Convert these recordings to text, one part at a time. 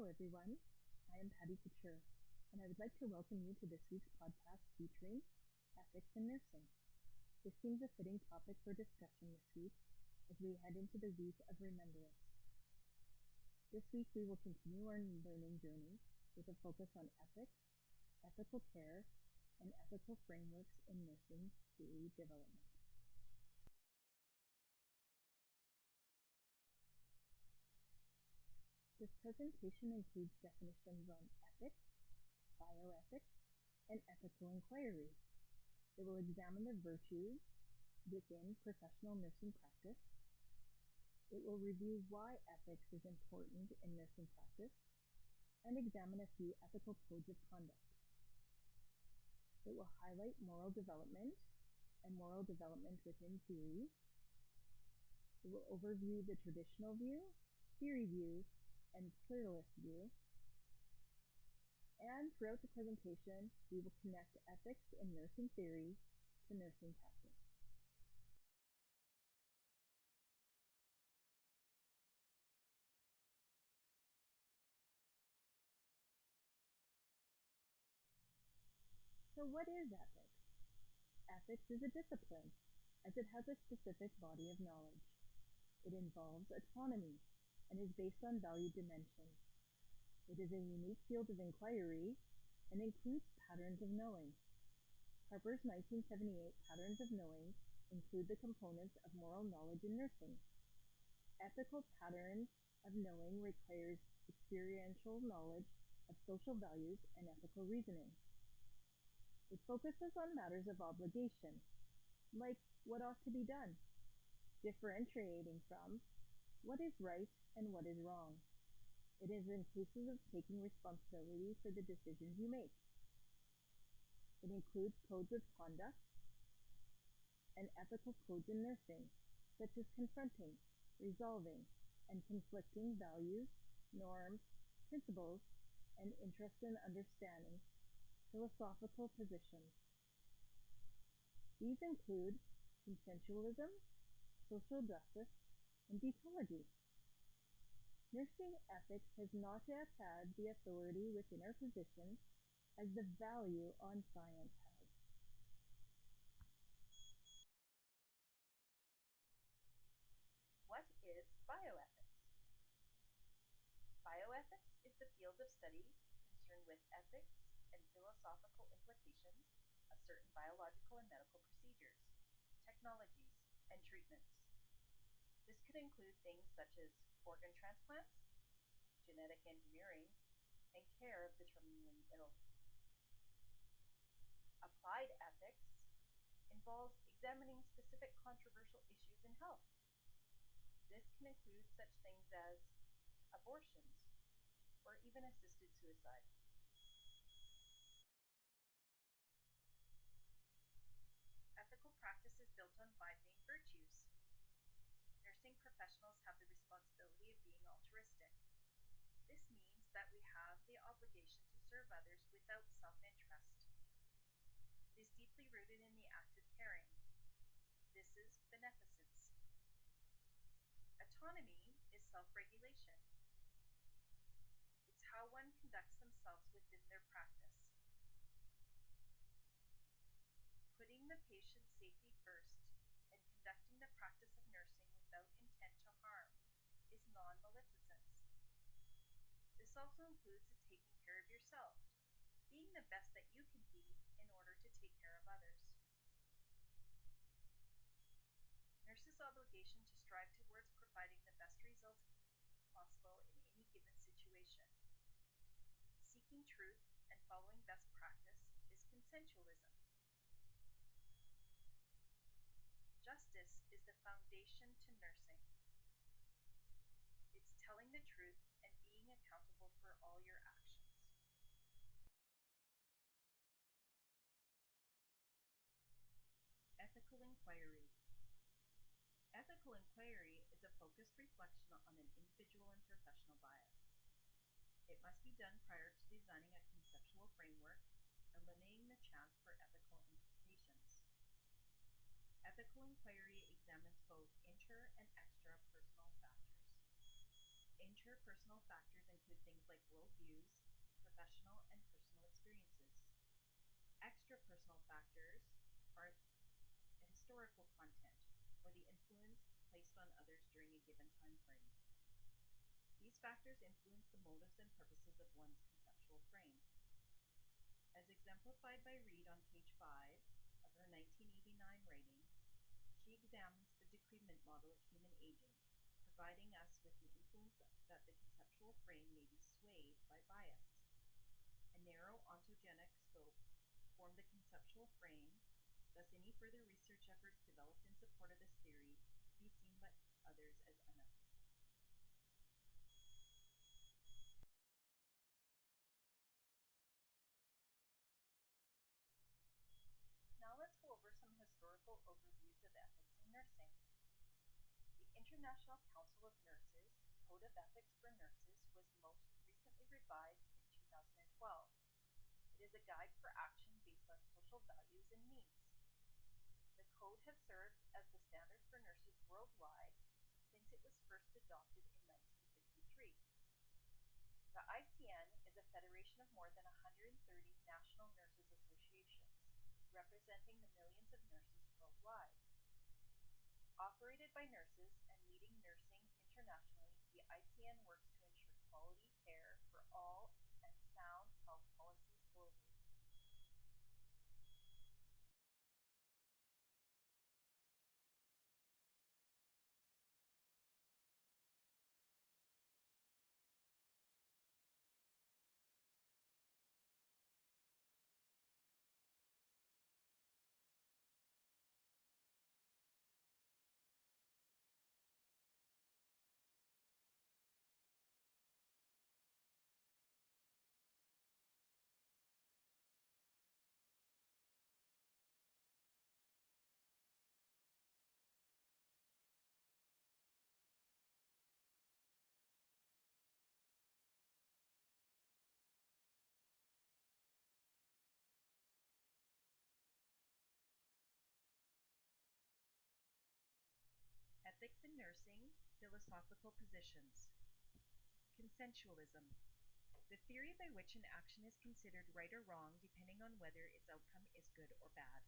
everyone. I am Patty Couture, and I would like to welcome you to this week's podcast featuring ethics in nursing. This seems a fitting topic for discussion this week as we head into the week of remembrance. This week we will continue our learning journey with a focus on ethics, ethical care, and ethical frameworks in nursing theory development. This presentation includes definitions on ethics, bioethics, and ethical inquiry. It will examine the virtues within professional nursing practice. It will review why ethics is important in nursing practice and examine a few ethical codes of conduct. It will highlight moral development and moral development within theory. It will overview the traditional view, theory view, and pluralist view. And throughout the presentation, we will connect ethics in nursing theory to nursing practice. So what is ethics? Ethics is a discipline, as it has a specific body of knowledge. It involves autonomy and is based on value dimensions. It is a unique field of inquiry and includes patterns of knowing. Harper's 1978 Patterns of Knowing include the components of moral knowledge in nursing. Ethical patterns of knowing requires experiential knowledge of social values and ethical reasoning. It focuses on matters of obligation, like what ought to be done, differentiating from what is right and what is wrong. It is inclusive of taking responsibility for the decisions you make. It includes codes of conduct and ethical codes in nursing, such as confronting, resolving, and conflicting values, norms, principles, and interest in understanding philosophical positions. These include consensualism, social justice, and deontology. Nursing ethics has not yet had the authority within our position as the value on science has. What is bioethics? Bioethics is the field of study concerned with ethics and philosophical implications of certain biological and medical procedures, technologies, and treatments. This could include things such as organ transplants, genetic engineering, and care of the terminally ill. Applied ethics involves examining specific controversial issues in health. This can include such things as abortions or even assisted suicide. Ethical practice is built on five main virtues. Nursing professionals have the responsibility of being altruistic. This means that we have the obligation to serve others without self-interest. It is deeply rooted in the act of caring. This is beneficence. Autonomy is self-regulation. It's how one conducts themselves within their practice. Putting the patient's safety first and conducting the practice of nursing without intent to harm is non-maleficence. This also includes taking care of yourself, being the best that you can be in order to take care of others. Nurses' obligation to strive towards providing the best results possible in any given situation. Seeking truth and following best practice is consensualism. Justice is the foundation to nursing. It's telling the truth and being accountable for all your actions. Ethical inquiry. Ethical inquiry is a focused reflection on an individual and professional bias. It must be done prior to designing a conceptual framework, eliminating the chance for ethical implications. Ethical inquiry examines both inter and extra personal factors. Interpersonal factors include things like worldviews, professional and personal experiences. Extrapersonal factors are historical content or the influence placed on others during a given time frame. These factors influence the motives and purposes of one's conceptual frame. As exemplified by Reid on page 5 of her 1989 writing, she examines the decrement model of human aging, providing us with the influence that the conceptual frame may be swayed by bias. A narrow ontogenic scope formed the conceptual frame, thus any further research efforts developed in support of this theory be seen by others as unethical. Now let's go over some historical overviews of ethics in nursing. The International Council of Nurses Code of Ethics for Nurses was most recently revised in 2012. It is a guide for action based on social values and needs. The code has served as the standard for nurses worldwide since it was first adopted in 1953. The ICN is a federation of more than 130 national nurses associations, representing the millions of nurses worldwide. Operated by nurses and leading nursing internationally, the ICN works to ensure quality care for all and sound health policies globally. Ethics in Nursing, Philosophical Positions. Consensualism. The theory by which an action is considered right or wrong depending on whether its outcome is good or bad.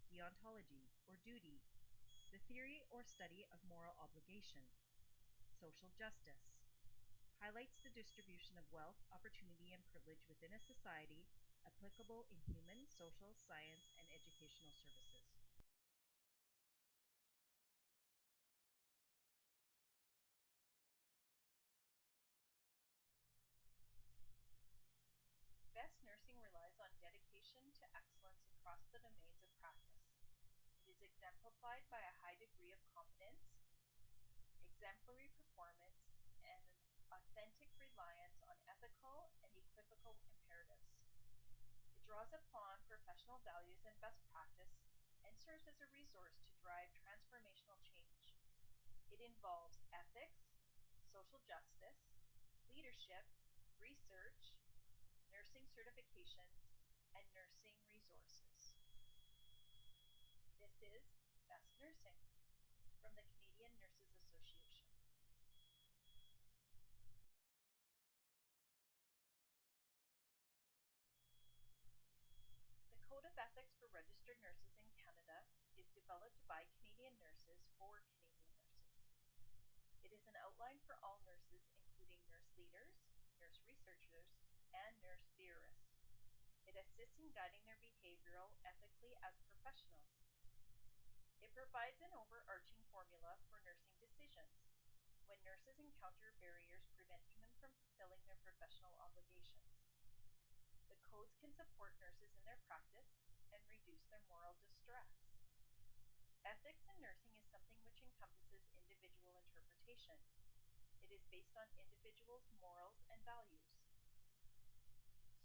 Deontology, or duty. The theory or study of moral obligation. Social justice. Highlights the distribution of wealth, opportunity, and privilege within a society applicable in human, social, science, and educational services. Best nursing relies on dedication to excellence across the domains of practice. It is exemplified by a high degree of competence, exemplary performance, and an authentic reliance on ethical and equivocal imperatives. It draws upon professional values and best practice and serves as a resource to drive transformational change. It involves ethics, social justice, leadership, research, nursing certifications, and nursing resources. This is Best Nursing from the Canadian Nurses Association. The Code of Ethics for Registered Nurses in Canada is developed by Canadian nurses for Canadian nurses. It is an outline for all nurses, including nurse leaders, nurse researchers, and nurse theorists. It assists in guiding their behavioral ethically as professionals. It provides an overarching formula for nursing decisions when nurses encounter barriers preventing them from fulfilling their professional obligations. The codes can support nurses in their practice and reduce their moral distress. Ethics in nursing is something which encompasses individual interpretation. It is based on individuals' morals and values.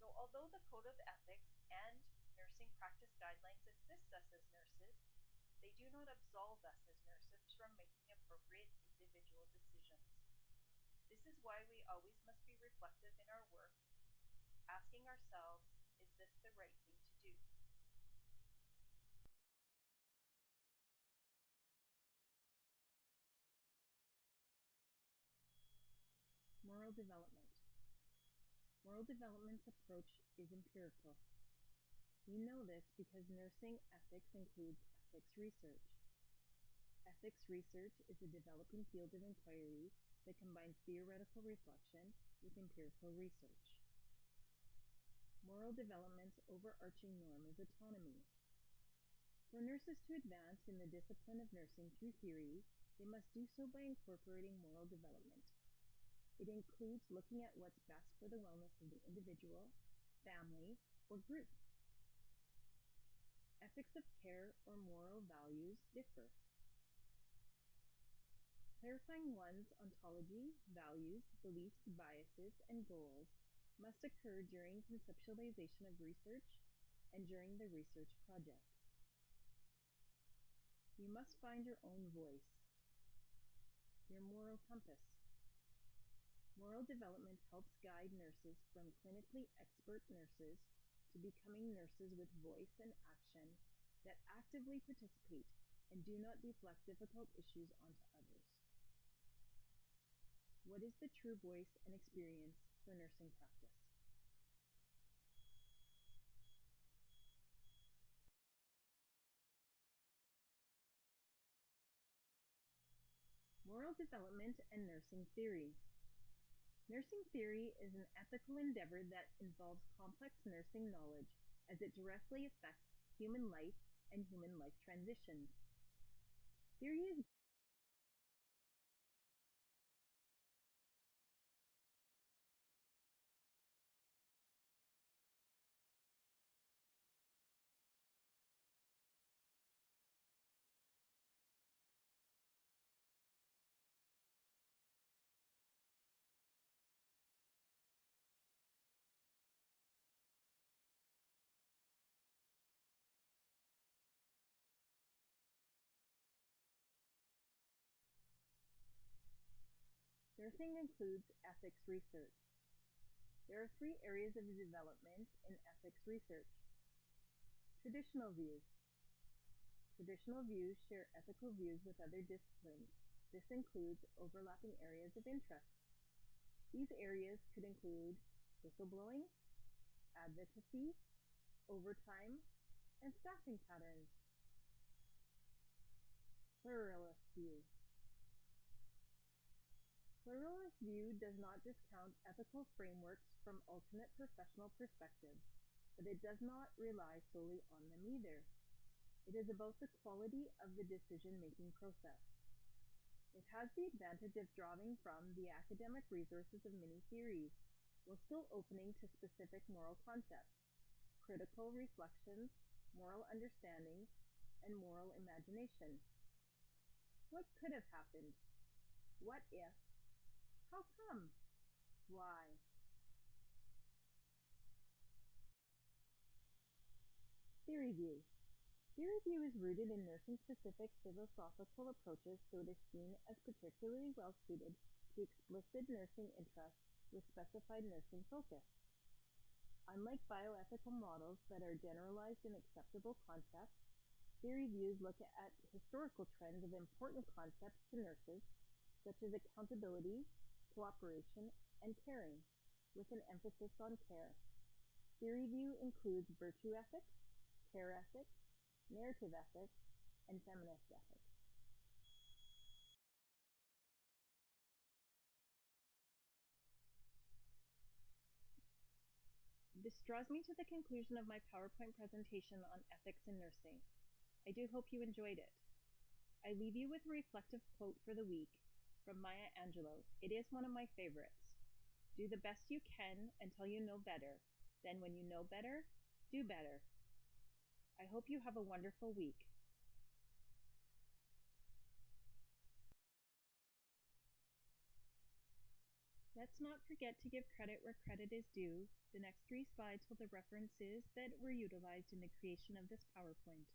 So although the Code of Ethics and nursing practice guidelines assist us as nurses, they do not absolve us as nurses from making appropriate individual decisions. This is why we always must be reflective in our work, asking ourselves, is this the right thing to do? moral development. Moral development's approach is empirical. We know this because nursing ethics includes ethics research. Ethics research is a developing field of inquiry that combines theoretical reflection with empirical research. Moral development's overarching norm is autonomy. For nurses to advance in the discipline of nursing through theory, they must do so by incorporating moral development. It includes looking at what's best for the wellness of the individual, family, or group. Ethics of care or moral values differ. Clarifying one's ontology, values, beliefs, biases, and goals must occur during conceptualization of research and during the research project. You must find your own voice, your moral compass. Moral development helps guide nurses from clinically expert nurses to becoming nurses with voice and action that actively participate and do not deflect difficult issues onto others. What is the true voice and experience for nursing practice? Moral development and nursing theory. Nursing theory is an ethical endeavor that involves complex nursing knowledge as it directly affects human life and human life transitions. Theory is Nursing includes ethics research. There are three areas of development in ethics research. Traditional views. Traditional views share ethical views with other disciplines. This includes overlapping areas of interest. These areas could include whistleblowing, advocacy, overtime, and staffing patterns. Pluralist view. Pluralist view does not discount ethical frameworks from alternate professional perspectives, but it does not rely solely on them either. It is about the quality of the decision-making process. It has the advantage of drawing from the academic resources of many theories, while still opening to specific moral concepts, critical reflections, moral understanding, and moral imagination. What could have happened? What if? How come? Why? Theory view. Theory view is rooted in nursing-specific philosophical approaches, so it is seen as particularly well-suited to explicit nursing interests with specified nursing focus. Unlike bioethical models that are generalized and acceptable concepts, theory views look at historical trends of important concepts to nurses, such as accountability, cooperation, and caring, with an emphasis on care. Theory view includes virtue ethics, care ethics, narrative ethics, and feminist ethics. This draws me to the conclusion of my PowerPoint presentation on ethics in nursing. I do hope you enjoyed it. I leave you with a reflective quote for the week from Maya Angelou. It is one of my favorites. Do the best you can until you know better. Then when you know better, do better. I hope you have a wonderful week. Let's not forget to give credit where credit is due. The next three slides hold the references that were utilized in the creation of this PowerPoint.